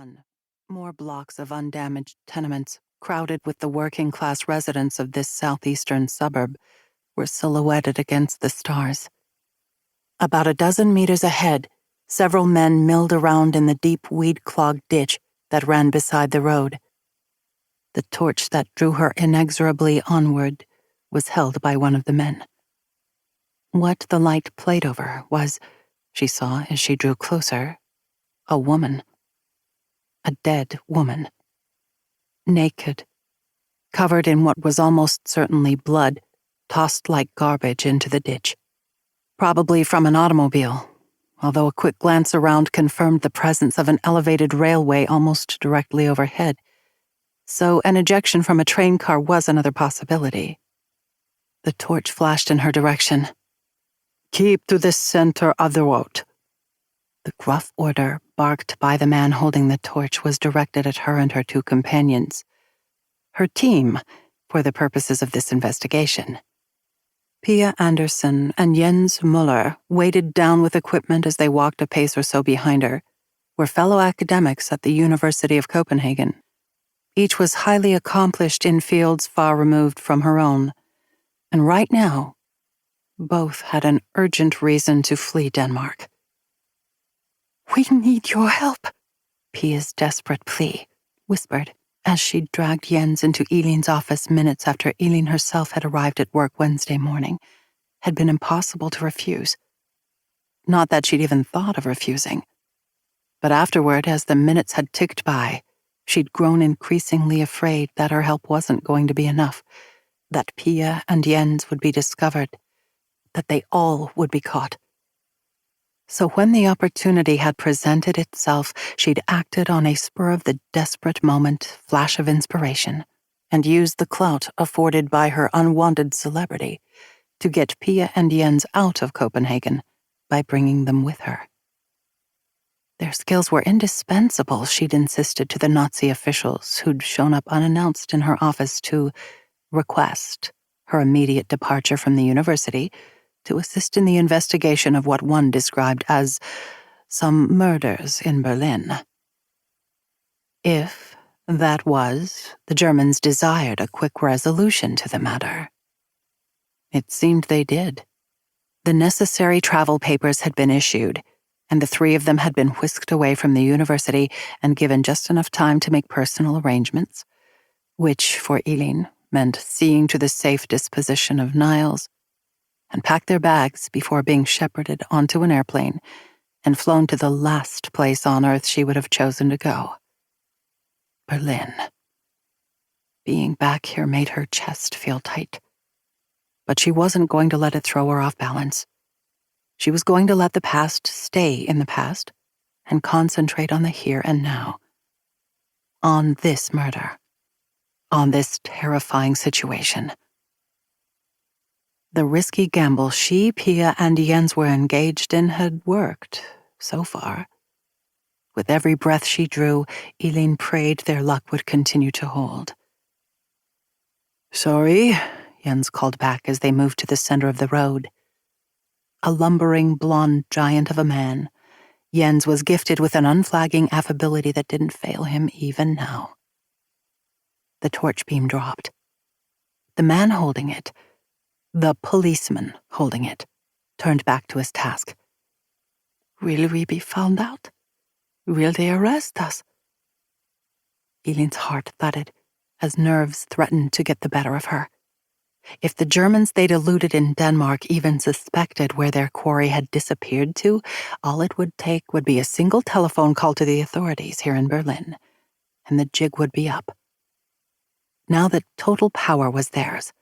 1. More blocks of undamaged tenements, crowded with the working-class residents of this southeastern suburb, were silhouetted against the stars. About a dozen meters ahead, several men milled around in the deep weed-clogged ditch that ran beside the road. The torch that drew her inexorably onward was held by one of the men. What the light played over was, she saw as she drew closer, a woman. A dead woman. Naked, covered in what was almost certainly blood, tossed like garbage into the ditch. Probably from an automobile, although a quick glance around confirmed the presence of an elevated railway almost directly overhead, so an ejection from a train car was another possibility. The torch flashed in her direction. "Keep to the center of the road." The gruff order, barked by the man holding the torch, was directed at her and her two companions. Her team, for the purposes of this investigation. Pia Anderson and Jens Muller, weighted down with equipment as they walked a pace or so behind her, were fellow academics at the University of Copenhagen. Each was highly accomplished in fields far removed from her own, and right now, both had an urgent reason to flee Denmark. "We need your help," Pia's desperate plea whispered as she dragged Jens into Elin's office minutes after Elin herself had arrived at work Wednesday morning, had been impossible to refuse. Not that she'd even thought of refusing. But afterward, as the minutes had ticked by, she'd grown increasingly afraid that her help wasn't going to be enough, that Pia and Jens would be discovered, that they all would be caught. So when the opportunity had presented itself, she'd acted on a spur-of-the-desperate moment flash of inspiration and used the clout afforded by her unwanted celebrity to get Pia and Jens out of Copenhagen by bringing them with her. Their skills were indispensable, she'd insisted to the Nazi officials who'd shown up unannounced in her office to request her immediate departure from the university to assist in the investigation of what one described as some murders in Berlin. If that was, the Germans desired a quick resolution to the matter. It seemed they did. The necessary travel papers had been issued, and the three of them had been whisked away from the university and given just enough time to make personal arrangements, which, for Elin, meant seeing to the safe disposition of Niles, and pack their bags before being shepherded onto an airplane and flown to the last place on earth she would have chosen to go. Berlin. Being back here made her chest feel tight. But she wasn't going to let it throw her off balance. She was going to let the past stay in the past and concentrate on the here and now. On this murder. On this terrifying situation. The risky gamble she, Pia, and Jens were engaged in had worked, so far. With every breath she drew, Elin prayed their luck would continue to hold. "Sorry," Jens called back as they moved to the center of the road. A lumbering, blonde giant of a man, Jens was gifted with an unflagging affability that didn't fail him even now. The torch beam dropped. The man holding it, the policeman holding it, turned back to his task. "Will we be found out? Will they arrest us?" Elin's heart thudded as nerves threatened to get the better of her. If the Germans they'd eluded in Denmark even suspected where their quarry had disappeared to, all it would take would be a single telephone call to the authorities here in Berlin, and the jig would be up. Now that total power was theirs,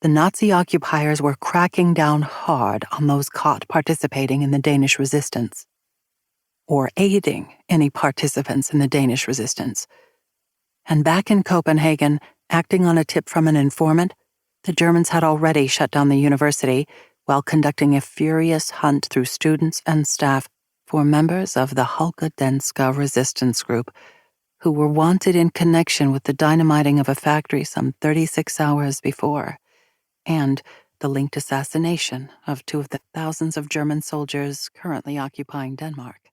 the Nazi occupiers were cracking down hard on those caught participating in the Danish resistance, or aiding any participants in the Danish resistance. And back in Copenhagen, acting on a tip from an informant, the Germans had already shut down the university while conducting a furious hunt through students and staff for members of the Halka resistance group who were wanted in connection with the dynamiting of a factory some 36 hours before, and the linked assassination of two of the thousands of German soldiers currently occupying Denmark.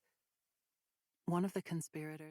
One of the conspirators